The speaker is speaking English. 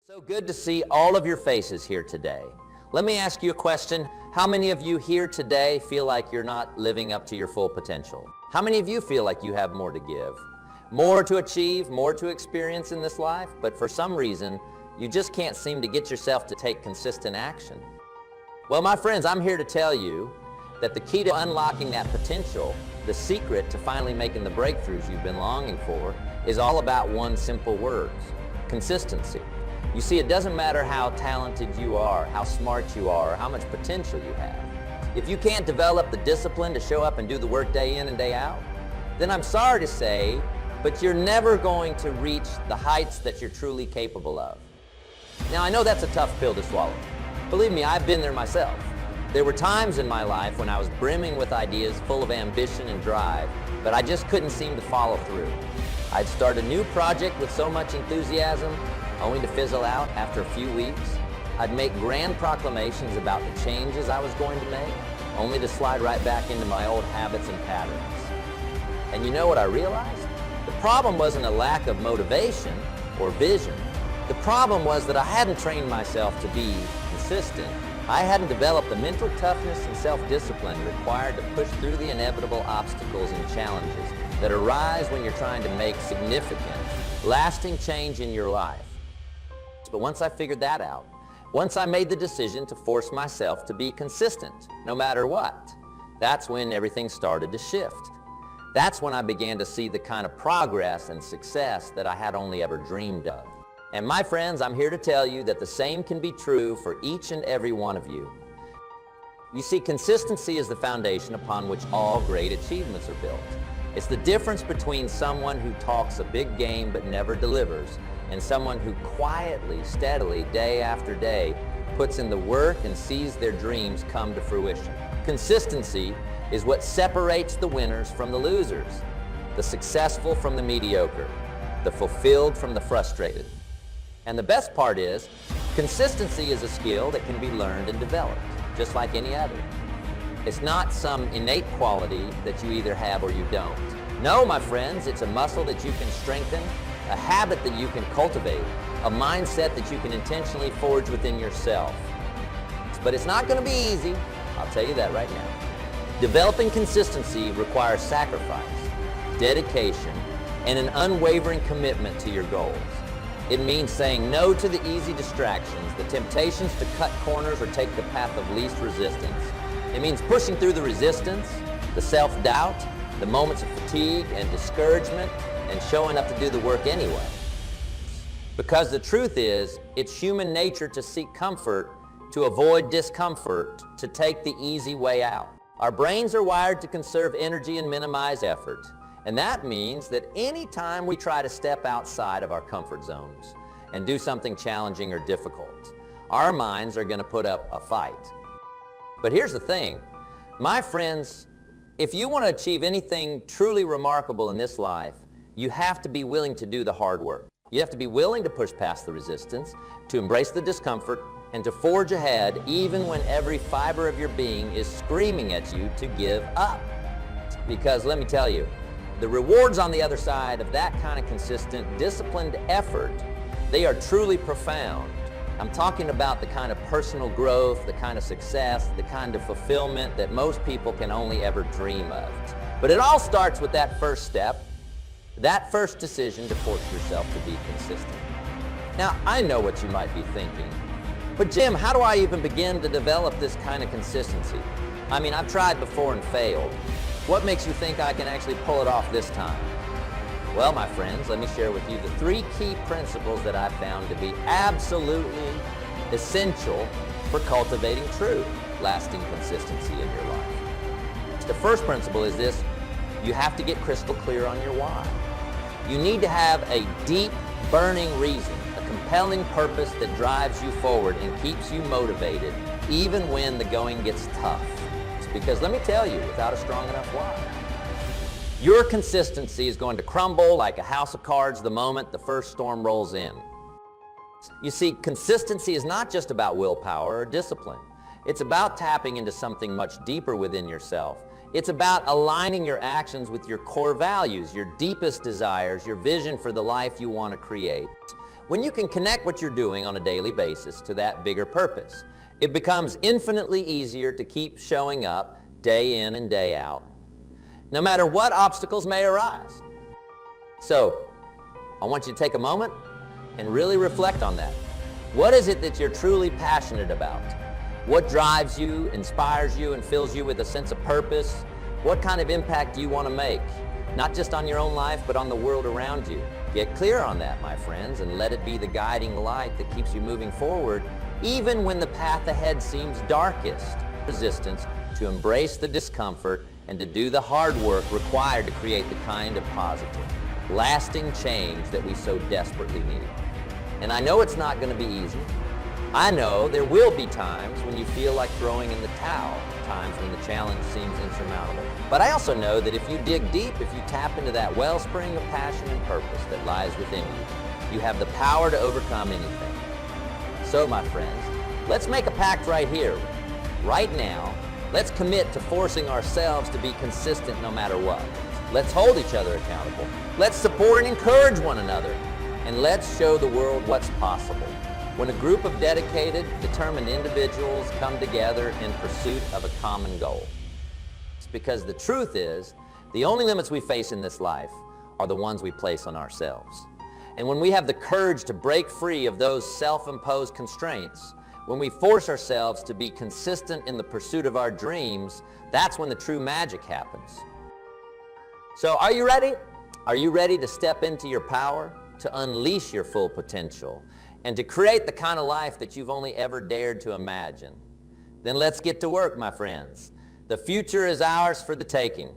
So good to see all of your faces here today. Let me ask you a question. How many of you here today feel like you're not living up to your full potential? How many of you feel like you have more to give, more to achieve, more to experience in this life, but for some reason, you just can't seem to get yourself to take consistent action? Well, my friends, I'm here to tell you that the key to unlocking that potential, the secret to finally making the breakthroughs you've been longing for, is all about one simple word: consistency. You see, it doesn't matter how talented you are, how smart you are, or how much potential you have. If you can't develop the discipline to show up and do the work day in and day out, then I'm sorry to say, but you're never going to reach the heights that you're truly capable of. Now, I know that's a tough pill to swallow. Believe me, I've been there myself. There were times in my life when I was brimming with ideas, full of ambition and drive, but I just couldn't seem to follow through. I'd start a new project with so much enthusiasm, only to fizzle out after a few weeks. I'd make grand proclamations about the changes I was going to make, only to slide right back into my old habits and patterns. And you know what I realized? The problem wasn't a lack of motivation or vision. The problem was that I hadn't trained myself to be consistent. I hadn't developed the mental toughness and self-discipline required to push through the inevitable obstacles and challenges that arise when you're trying to make significant, lasting change in your life. But once I figured that out, once I made the decision to force myself to be consistent, no matter what, that's when everything started to shift. That's when I began to see the kind of progress and success that I had only ever dreamed of. And my friends, I'm here to tell you that the same can be true for each and every one of you. You see, consistency is the foundation upon which all great achievements are built. It's the difference between someone who talks a big game but never delivers, and someone who quietly, steadily, day after day, puts in the work and sees their dreams come to fruition. Consistency is what separates the winners from the losers, the successful from the mediocre, the fulfilled from the frustrated. And the best part is, consistency is a skill that can be learned and developed, just like any other. It's not some innate quality that you either have or you don't. No, my friends, it's a muscle that you can strengthen, a habit that you can cultivate, a mindset that you can intentionally forge within yourself. But it's not going to be easy, I'll tell you that right now. Developing consistency requires sacrifice, dedication, and an unwavering commitment to your goals. It means saying no to the easy distractions, the temptations to cut corners or take the path of least resistance. It means pushing through the resistance, the self-doubt, the moments of fatigue and discouragement, and showing up to do the work anyway. Because the truth is, it's human nature to seek comfort, to avoid discomfort, to take the easy way out. Our brains are wired to conserve energy and minimize effort. And that means that any time we try to step outside of our comfort zones and do something challenging or difficult, our minds are going to put up a fight. But here's the thing, my friends, if you want to achieve anything truly remarkable in this life, you have to be willing to do the hard work. You have to be willing to push past the resistance, to embrace the discomfort, and to forge ahead even when every fiber of your being is screaming at you to give up. Because let me tell you, the rewards on the other side of that kind of consistent, disciplined effort, they are truly profound. I'm talking about the kind of personal growth, the kind of success, the kind of fulfillment that most people can only ever dream of. But it all starts with that first step, that first decision to force yourself to be consistent. Now, I know what you might be thinking, but Jim, how do I even begin to develop this kind of consistency? I mean, I've tried before and failed. What makes you think I can actually pull it off this time? Well, my friends, let me share with you the 3 key principles that I've found to be absolutely essential for cultivating true, lasting consistency in your life. The first principle is this: you have to get crystal clear on your why. You need to have a deep, burning reason, a compelling purpose that drives you forward and keeps you motivated, even when the going gets tough. Because let me tell you, without a strong enough why, your consistency is going to crumble like a house of cards the moment the first storm rolls in. You see, consistency is not just about willpower or discipline. It's about tapping into something much deeper within yourself. It's about aligning your actions with your core values, your deepest desires, your vision for the life you want to create. When you can connect what you're doing on a daily basis to that bigger purpose, it becomes infinitely easier to keep showing up day in and day out, no matter what obstacles may arise. So, I want you to take a moment and really reflect on that. What is it that you're truly passionate about? What drives you, inspires you, and fills you with a sense of purpose? What kind of impact do you want to make? Not just on your own life, but on the world around you. Get clear on that, my friends, and let it be the guiding light that keeps you moving forward, even when the path ahead seems darkest. Resistance to embrace the discomfort and to do the hard work required to create the kind of positive, lasting change that we so desperately need. And I know it's not going to be easy. I know there will be times when you feel like throwing in the towel, times when the challenge seems insurmountable. But I also know that if you dig deep, if you tap into that wellspring of passion and purpose that lies within you, you have the power to overcome anything. So, my friends, let's make a pact right here, right now. Let's commit to forcing ourselves to be consistent no matter what. Let's hold each other accountable. Let's support and encourage one another. And let's show the world what's possible when a group of dedicated, determined individuals come together in pursuit of a common goal. It's because the truth is, the only limits we face in this life are the ones we place on ourselves. And when we have the courage to break free of those self-imposed constraints, when we force ourselves to be consistent in the pursuit of our dreams, that's when the true magic happens. So are you ready? Are you ready to step into your power, to unleash your full potential, and to create the kind of life that you've only ever dared to imagine? Then let's get to work, my friends. The future is ours for the taking.